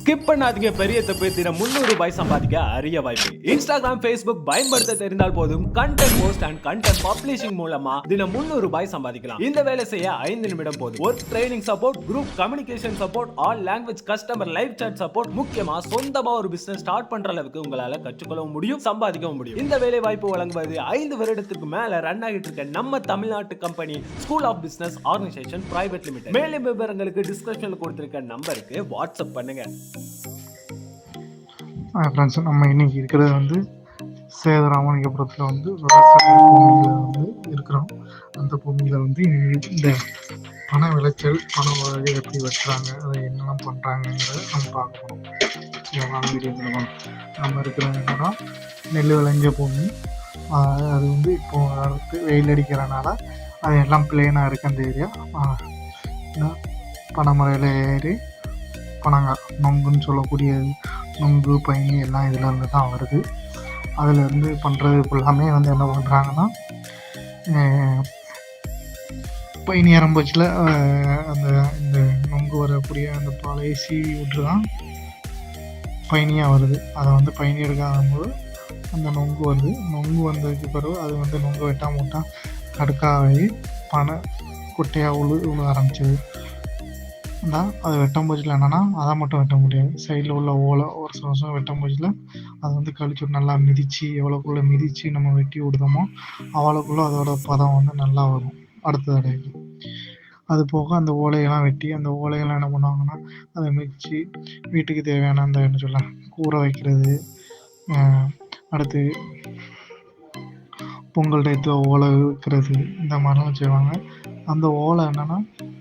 Skip பண்ணாதீங்க, பெரிய தப்பு. தினம் 300 ரூபாய் சம்பாதிக்க அரிய வாய்ப்பு. இன்ஸ்டாகிராம், Facebook பயன்படுத்த தெரிந்தால் போதும். Content post and content publishing மூலமா தினம் 300 ரூபாய் சம்பாதிக்கலாம். இந்த வேலை செய்ய 5 நிமிடம் போதும். Work training support, group communication support, all language customer live chat support, முக்கியமா சொந்தமா ஒரு பிசினஸ் ஸ்டார்ட் பண்ற அளவுக்கு உங்களால கற்றுக்கொள்ளவும் முடியும், சம்பாதிக்கவும் முடியும். இந்த வேலை வாய்ப்பு வழங்குவது 5 வருடத்துக்கு மேல ரன் ஆகிட்டு இருக்க நம்ம தமிழ்நாட்டு company school of business organisation private limited. மேலும் விவரங்களுக்கு டிஸ்கிரிப்ஷன்ல கொடுத்திருக்க நம்பருக்கு வாட்ஸ்அப் பண்ணுங்க. ஃப்ரெண்ட்ஸ், நம்ம இன்னைக்கு இருக்கிறது வந்து சேதராமலிங்கபுரத்தில் வந்து விவசாய பூமியில் வந்து இருக்கிறோம். அந்த பூமியில் வந்து இந்த பண விளைச்சல், பண வகை எப்படி வெட்டுறாங்க, அதை என்னெல்லாம் பண்ணுறாங்கங்கிறத நம்ம பார்க்கணும். வீடியோ நம்ம இருக்கிறது என்னன்னா நெல் விளைஞ்ச பூமி. அது வந்து இப்போ அடுத்து வெயில் அடிக்கிறனால அது எல்லாம் பிளெயினாக இருக்குது அந்த ஏரியா. பனைமரையில் ஏறி பனங்காய், நொங்குன்னு சொல்லக்கூடிய நொங்கு, பயணி எல்லாம் இதில் இருந்து தான் வருது. அதிலேருந்து பண்ணுறது ஃபுல்லாமே வந்து என்ன பண்ணுறாங்கன்னா, பயணி ஆரம்பிச்சில் அந்த இந்த நொங்கு வரக்கூடிய அந்த பாலையை சீவி விட்டு தான் பயணியாக வருது. அதை வந்து பயணி எடுக்காதபோது அந்த நொங்கு வருது. நொங்கு வந்ததுக்கு பிறகு அது வந்து நொங்கு வெட்டாம விட்டா கடுக்காகி பனை குட்டையாக உழு ஆரம்பிச்சிது. அதை வெட்டும் போச்சில் என்னென்னா, அதை மட்டும் வெட்ட முடியாது. சைடில் உள்ள ஓலை ஒரு சில வருஷம் வெட்டும் போச்சில் அதை வந்து கழிச்சு நல்லா மிதித்து, எவ்வளோக்குள்ளே மிதித்து நம்ம வெட்டி விடுதோமோ அவ்வளோக்குள்ளே அதோட பதம் வந்து நல்லா வரும் அடுத்த தடவைக்கு. அது போக அந்த ஓலையெல்லாம் வெட்டி அந்த ஓலையெல்லாம் என்ன பண்ணுவாங்கன்னா, அதை மிதித்து வீட்டுக்கு தேவையான அந்த என்ன சொல்ல கூரை வைக்கிறது, அடுத்து பொங்கல் டயத்தில் ஓலை வைக்கிறது, இந்த மாதிரிலாம் செய்வாங்க. அந்த ஓலை என்னென்னா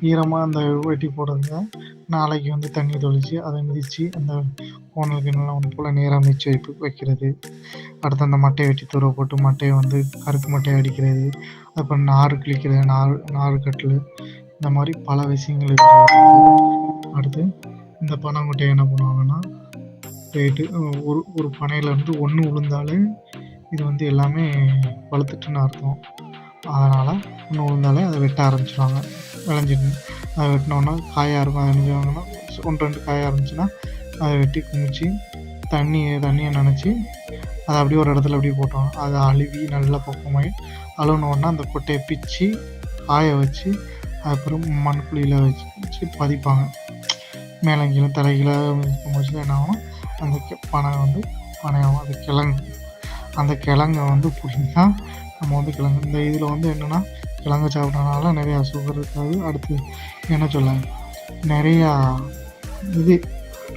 ஈரமாக அந்த வெட்டி போடுறதுங்க நாளைக்கு வந்து தண்ணி தொளித்து அதை மிதித்து அந்த ஓனலுக்கு நல்லா ஒன்று போல் நேராக மிதித்து வைக்கிறது. அடுத்து அந்த மட்டையை வெட்டி தூர போட்டு மட்டையை வந்து கருக்கு மட்டையை அடிக்கிறது, அப்புறம் நார் கிழிக்கிறது, நார் கட்டில், இந்த மாதிரி பல விஷயங்கள் இருக்குது. அடுத்து இந்த பனைங்கொட்டையை என்ன பண்ணுவாங்கன்னா, போயிட்டு ஒரு பனையிலேருந்து ஒன்று விழுந்தாலே இது வந்து எல்லாமே வளர்த்துட்டுன்னு அர்த்தம். அதனால் ஒன்று விழுந்தாலே அதை வெட்ட ஆரம்பிச்சிடுவாங்க. விளைஞ்சிட்டு அதை வெட்டினோன்னா காயாக இருக்கும். அதை நினைச்சாங்கன்னா 1-2 காயாக இருந்துச்சுன்னா அதை வெட்டி குமிச்சு தண்ணியை நினச்சி அதை அப்படியே ஒரு இடத்துல அப்படியே போட்டோம். அதை அழுவி நல்லா பக்குவமாகி அழுவினோன்னா அந்த கொட்டையை பிச்சு காய வச்சு அதுக்கப்புறம் மண்புளியில் வச்சு பதிப்பாங்க. மேலங்கீழே தலைகீழே வச்சு என்ன ஆகும், அந்த பனை வந்து பனையாகும். அது அந்த கிழங்கை வந்து பிடிச்சா நம்ம வந்து கிழங்கு இந்த இதில் வந்து என்னென்னா கிழங்கு சாப்பிட்றதுனால நிறையா சுகர் இருக்காது. அடுத்து என்ன சொல்ல நிறையா இது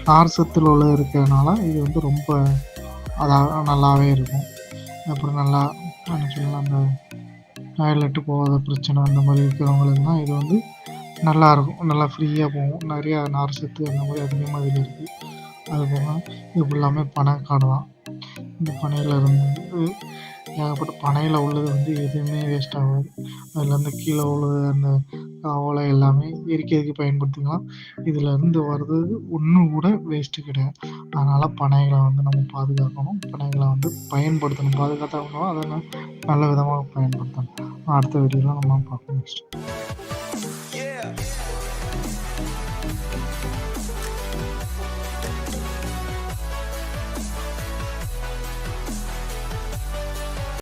நார் சத்தில் உள்ள இருக்கிறதுனால இது வந்து ரொம்ப அதாக நல்லாவே இருக்கும். அப்புறம் நல்லா என்ன சொல்லலாம், அந்த டாய்லெட்டு போகாத பிரச்சனை அந்த மாதிரி இருக்கிறவங்களுக்குலாம் இது வந்து நல்லாயிருக்கும். நல்லா ஃப்ரீயாக போகும். நிறையா நார் சத்து அந்த மாதிரி அதிகமாக இதில் இருக்குது. அது போக இது ஃபுல்லாமே பனை காடு தான். இந்த பனையில் இருந்து ஏகப்பட்ட பனையில் உள்ளது வந்து எதுவுமே வேஸ்ட் ஆகாது. அதுலேருந்து கீழே உள்ளது அந்த ஓலை எல்லாமே எரிக்கிறதுக்கு பயன்படுத்திக்கலாம். இதிலேருந்து வர்றது ஒன்றும் கூட வேஸ்ட்டு கிடையாது. அதனால் பனைகளை வந்து நம்ம பாதுகாக்கணும். பனைகளை வந்து பயன்படுத்தணும். பாதுகாத்தாகணும், அதை நல்ல விதமாக பயன்படுத்தணும். அடுத்த வீடியோவில் நம்ம பார்க்கணும். நெக்ஸ்ட்